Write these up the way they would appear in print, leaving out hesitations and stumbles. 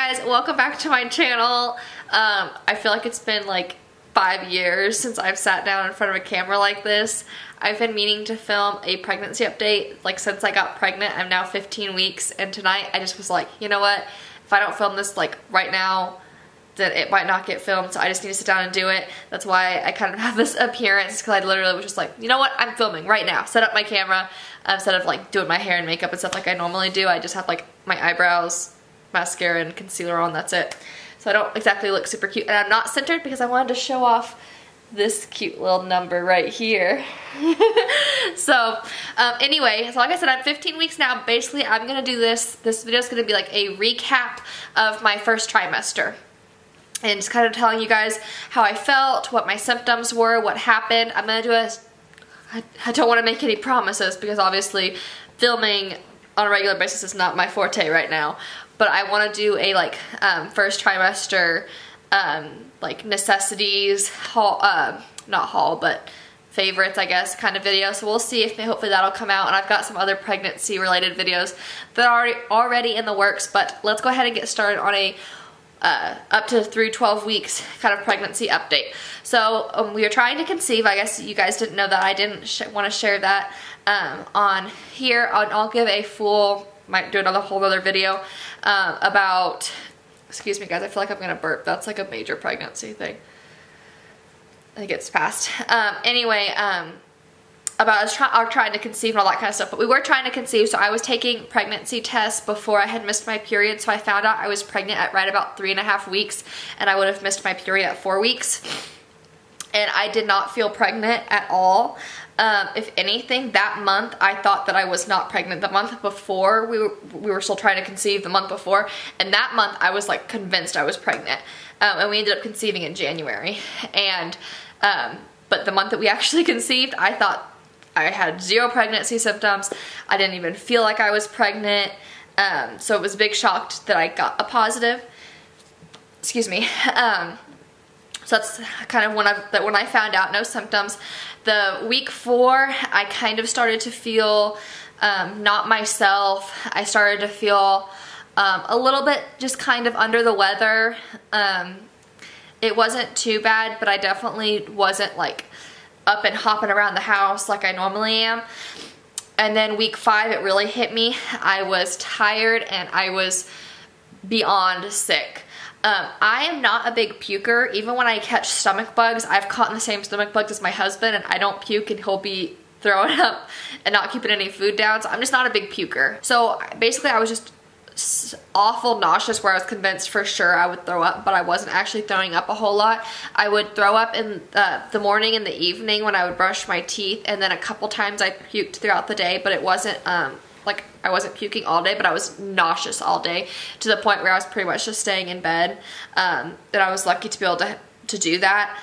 guys, welcome back to my channel. I feel like it's been like 5 years since I've sat down in front of a camera like this. I've been meaning to film a pregnancy update like since I got pregnant. I'm now 15 weeks and tonight I just was like, you know what, if I don't film this like right now, then it might not get filmed, so I just need to sit down and do it. That's why I kind of have this appearance, because I literally was just like, you know what, I'm filming right now. Set up my camera instead of like doing my hair and makeup and stuff like I normally do. I just have like my eyebrows, mascara, and concealer on, that's it. So I don't exactly look super cute, and I'm not centered because I wanted to show off this cute little number right here. So anyway, so like I said, I'm 15 weeks now. Basically, I'm gonna do this video is gonna be like a recap of my first trimester, and just kind of telling you guys how I felt, what my symptoms were, what happened. I'm gonna do I don't want to make any promises because obviously filming on a regular basis is not my forte right now, but I want to do a like first trimester like necessities haul, not haul, but favorites, I guess, kind of video. So we'll see if hopefully that'll come out, and I've got some other pregnancy related videos that are already in the works, but let's go ahead and get started on a up to through 12 weeks kind of pregnancy update. So we are trying to conceive. I guess you guys didn't know that. I didn't want to share that on here. I'll give a full, might do another whole other video about, excuse me guys, I feel like I'm gonna burp. That's like a major pregnancy thing. I think it's past. Anyway, about us trying to conceive and all that kind of stuff, but we were trying to conceive. So I was taking pregnancy tests before I had missed my period, so I found out I was pregnant at right about 3.5 weeks, and I would have missed my period at 4 weeks, and I did not feel pregnant at all. If anything, that month I thought that I was not pregnant. The month before, we were still trying to conceive the month before, and that month I was like convinced I was pregnant, and we ended up conceiving in January. And but the month that we actually conceived, I thought I had 0 pregnancy symptoms. I didn't even feel like I was pregnant. So it was a big shock that I got a positive. Excuse me. So that's kind of when I found out no symptoms. The week 4, I kind of started to feel not myself. I started to feel a little bit just kind of under the weather. It wasn't too bad, but I definitely wasn't like up and hopping around the house like I normally am. And then week 5, it really hit me. I was tired and I was beyond sick. I am not a big puker. Even when I catch stomach bugs, I've caught the same stomach bugs as my husband, and I don't puke and he'll be throwing up and not keeping any food down. So I'm just not a big puker. So basically I was just awful nauseous, where I was convinced for sure I would throw up, but I wasn't actually throwing up a whole lot. I would throw up in the morning and the evening when I would brush my teeth, and then a couple times I puked throughout the day, but it wasn't like I wasn't puking all day, but I was nauseous all day, to the point where I was pretty much just staying in bed. And I was lucky to be able to do that.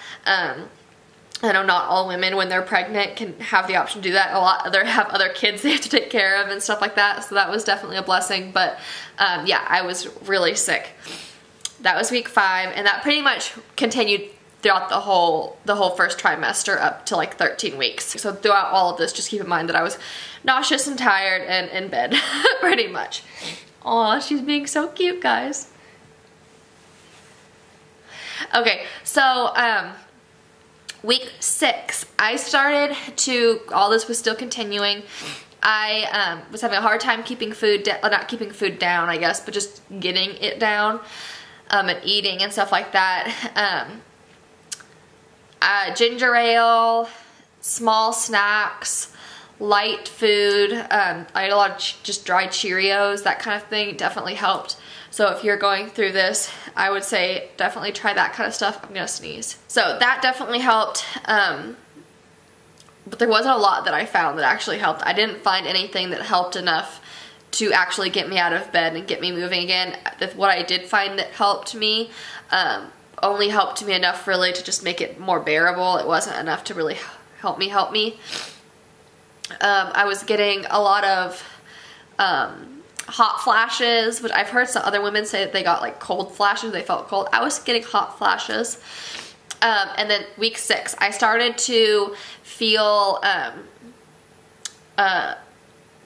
I know not all women, when they're pregnant, can have the option to do that. A lot have other kids they have to take care of and stuff like that, so that was definitely a blessing. But yeah, I was really sick. That was week 5, and that pretty much continued throughout the whole first trimester up to like 13 weeks. So throughout all of this, just keep in mind that I was nauseous and tired and in bed pretty much. Aw, she's being so cute, guys. Okay, so week 6, I started to, all this was still continuing. I was having a hard time keeping food, not keeping food down, I guess, but just getting it down and eating and stuff like that. Ginger ale, small snacks, light food. I ate a lot of just dried Cheerios, that kind of thing definitely helped. So if you're going through this, I would say definitely try that kind of stuff. I'm gonna sneeze. So that definitely helped, but there wasn't a lot that I found that actually helped. I didn't find anything that helped enough to actually get me out of bed and get me moving again. What I did find that helped me only helped me enough really to just make it more bearable. It wasn't enough to really help me. I was getting a lot of hot flashes, which I've heard some other women say that they got like cold flashes, they felt cold. I was getting hot flashes. And then week 6, I started to feel,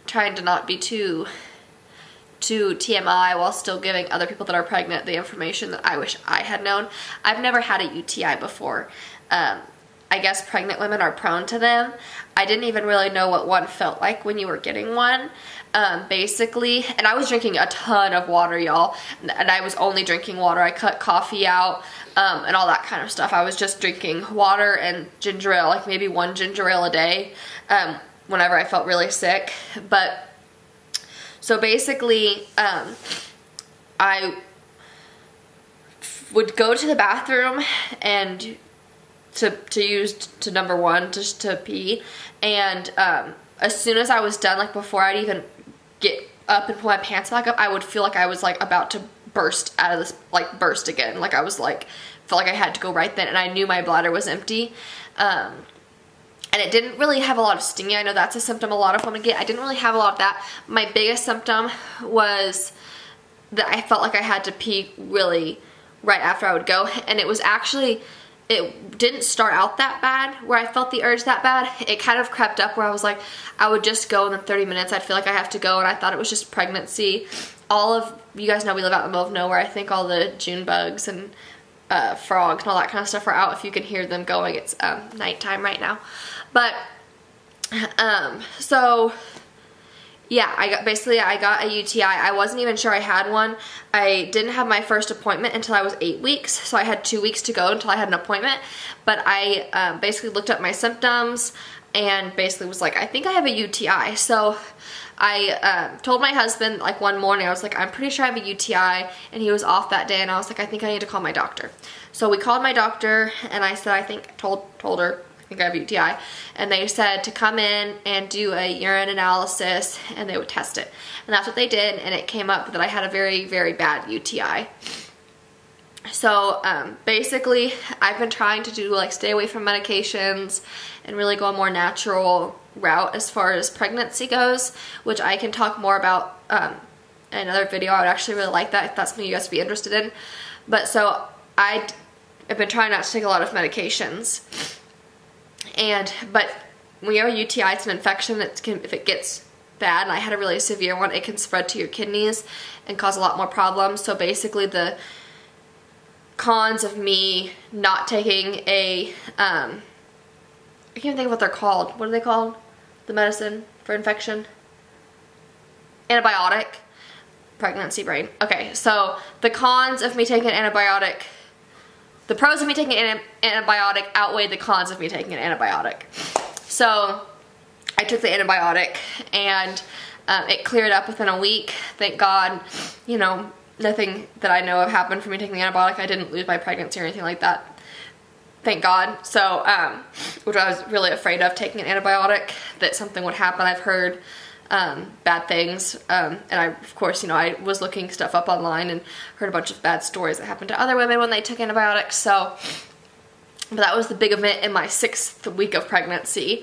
trying to not be too to TMI while still giving other people that are pregnant the information that I wish I had known. I've never had a UTI before. I guess pregnant women are prone to them. I didn't even really know what one felt like when you were getting one. Basically, and I was drinking a ton of water, y'all, and I was only drinking water. I cut coffee out, and all that kind of stuff. I was just drinking water and ginger ale, like maybe 1 ginger ale a day, whenever I felt really sick. But, so basically, I would go to the bathroom and to use to number one, just to pee, and as soon as I was done, like before I'd even get up and pull my pants back up, I would feel like I was like about to burst out of this, like burst again. Like I was like, felt like I had to go right then, and I knew my bladder was empty. And it didn't really have a lot of stinging. I know that's a symptom a lot of women get. I didn't really have a lot of that. My biggest symptom was that I felt like I had to pee really right after I would go, and it was actually, it didn't start out that bad where I felt the urge that bad. It kind of crept up where I was like, I would just go, and then 30 minutes I'd feel like I have to go, and I thought it was just pregnancy. All of you guys know we live out in the middle of nowhere. I think all the June bugs and frogs and all that kind of stuff are out. If you can hear them going, it's nighttime right now. But so yeah, I got a UTI. I wasn't even sure I had one. I didn't have my first appointment until I was 8 weeks, so I had 2 weeks to go until I had an appointment. But I basically looked up my symptoms and basically was like, I think I have a UTI. So I told my husband, like one morning, I was like, I'm pretty sure I have a UTI, and he was off that day, and I was like, I think I need to call my doctor. So we called my doctor, and I said, told her, I think I have a UTI, and they said to come in and do a urine analysis, and they would test it. And that's what they did, and it came up that I had a very, very bad UTI. So basically, I've been trying to do, like, stay away from medications and really go a more natural route as far as pregnancy goes, which I can talk more about in another video. I would actually really like that if that's something you guys would be interested in. But so I've been trying not to take a lot of medications. But when you have a UTI, it's an infection. If it gets bad, and I had a really severe one, it can spread to your kidneys and cause a lot more problems. So basically the cons of me not taking a, I can't even think of what they're called. What are they called? The medicine for infection? Antibiotic. Pregnancy brain. Okay, so the cons of me taking an antibiotic, the pros of me taking an antibiotic outweigh the cons of me taking an antibiotic. So I took the antibiotic, and it cleared up within a week. Thank God, you know, nothing that I know of happened for me taking the antibiotic. I didn't lose my pregnancy or anything like that. Thank God. So, which I was really afraid of, taking an antibiotic, that something would happen. I've heard bad things, and I, of course, you know, I was looking stuff up online and heard a bunch of bad stories that happened to other women when they took antibiotics. So, but that was the big event in my 6th week of pregnancy.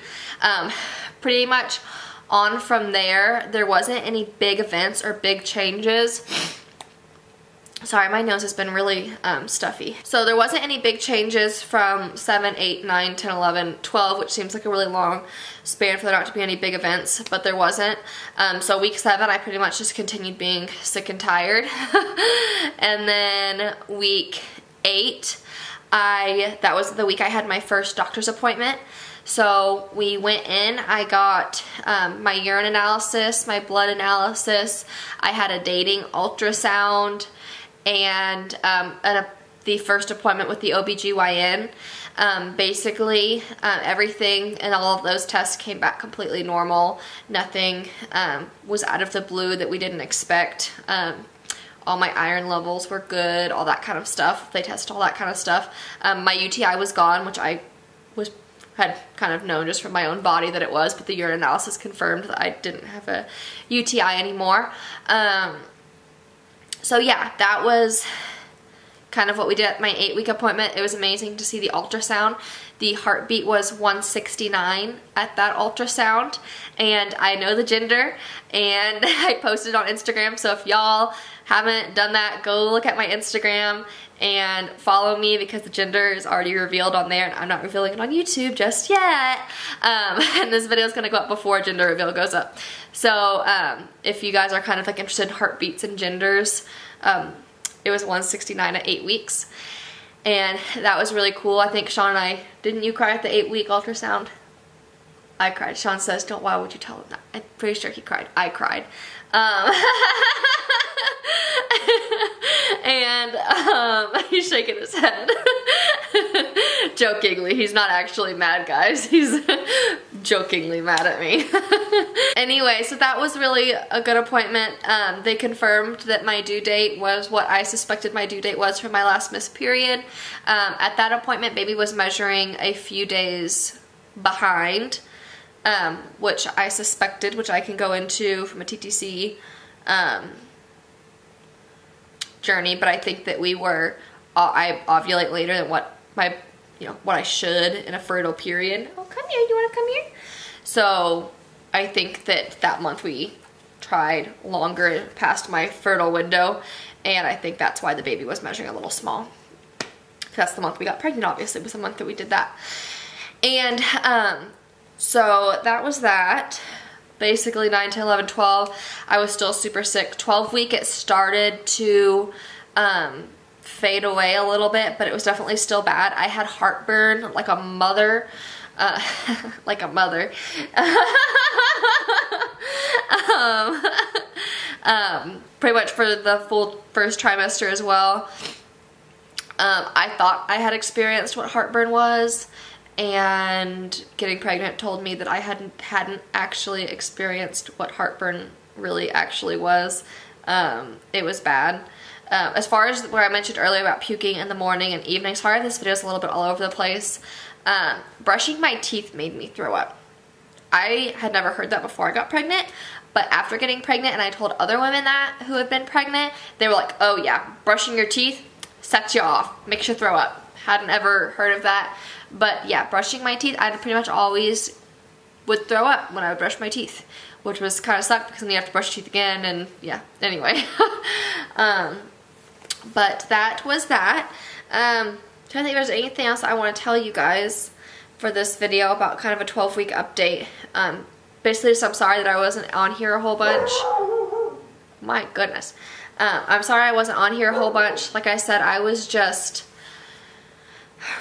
Pretty much on from there wasn't any big events or big changes. Sorry, my nose has been really stuffy. So there wasn't any big changes from 7, 8, 9, 10, 11, 12, which seems like a really long span for there not to be any big events, but there wasn't. So week 7, I pretty much just continued being sick and tired. And then week 8, that was the week I had my first doctor's appointment. So we went in, I got my urine analysis, my blood analysis, I had a dating ultrasound, and the first appointment with the OBGYN. Basically, everything and all of those tests came back completely normal. Nothing was out of the blue that we didn't expect. All my iron levels were good, all that kind of stuff. They tested all that kind of stuff. My UTI was gone, which I had kind of known just from my own body that it was, but the urine analysis confirmed that I didn't have a UTI anymore. So yeah, that was kind of what we did at my 8-week appointment. It was amazing to see the ultrasound. The heartbeat was 169 at that ultrasound, and I know the gender, and I posted on Instagram, so if y'all haven't done that, go look at my Instagram and follow me, because the gender is already revealed on there, and I'm not revealing it on YouTube just yet. And this video is going to go up before gender reveal goes up. So if you guys are kind of like interested in heartbeats and genders, it was 169 at 8 weeks. And that was really cool. I think Sean and I, didn't you cry at the 8-week ultrasound? I cried. Sean says, "Don't, why would you tell him that?" I'm pretty sure he cried. I cried. And he's shaking his head. Jokingly. He's not actually mad, guys. He's jokingly mad at me. Anyway, so that was really a good appointment. They confirmed that my due date was what I suspected my due date was for my last missed period. At that appointment, baby was measuring a few days behind, which I suspected, which I can go into from a TTC journey, but I think that we were, I ovulate later than what my, what I should in a fertile period. Oh, come here, you wanna come here? So I think that that month we tried longer past my fertile window, and I think that's why the baby was measuring a little small. That's the month we got pregnant, obviously, was the month that we did that. And so that was that. Basically 9, 10, 11, 12, I was still super sick. 12 week it started to fade away a little bit, but it was definitely still bad. I had heartburn like a mother. Like a mother. Pretty much for the full first trimester as well. I thought I had experienced what heartburn was, and getting pregnant told me that I hadn't actually experienced what heartburn really actually was. It was bad. As far as where I mentioned earlier about puking in the morning and evening, sorry if this video is a little bit all over the place. Brushing my teeth made me throw up. I had never heard that before I got pregnant, but after getting pregnant, and I told other women that who had been pregnant, they were like, "Oh yeah, brushing your teeth sets you off, makes you throw up." Hadn't ever heard of that. But yeah, brushing my teeth, I pretty much always would throw up when I would brush my teeth, which was kind of sucked because then you have to brush your teeth again, and yeah, anyway. But that was that. Trying to think if there's anything else I want to tell you guys for this video about kind of a 12-week update. Basically, just I'm sorry that I wasn't on here a whole bunch. My goodness. I'm sorry I wasn't on here a whole bunch. Like I said, I was just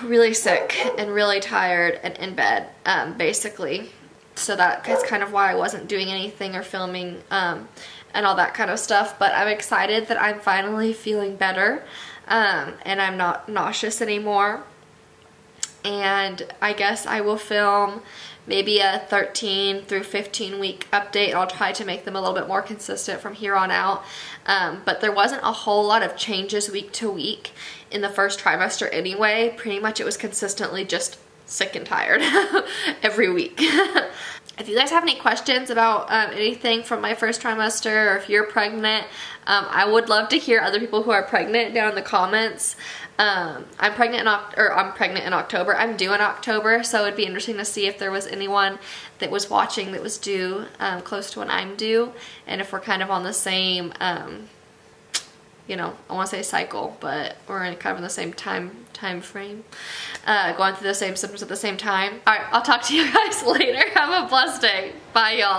really sick and really tired and in bed, basically. So that's kind of why I wasn't doing anything or filming and all that kind of stuff. But I'm excited that I'm finally feeling better, and I'm not nauseous anymore. And I guess I will film maybe a 13 through 15 week update. I'll try to make them a little bit more consistent from here on out. But there wasn't a whole lot of changes week to week in the first trimester anyway. Pretty much it was consistently just sick and tired every week. If you guys have any questions about anything from my first trimester, or if you're pregnant, I would love to hear other people who are pregnant down in the comments. I'm pregnant in October. I'm due in October, so it'd be interesting to see if there was anyone that was watching that was due close to when I'm due, and if we're kind of on the same, I want to say cycle, but we're kind of in the same time frame, going through the same symptoms at the same time. All right, I'll talk to you guys later. Have a blessed day. Bye, y'all.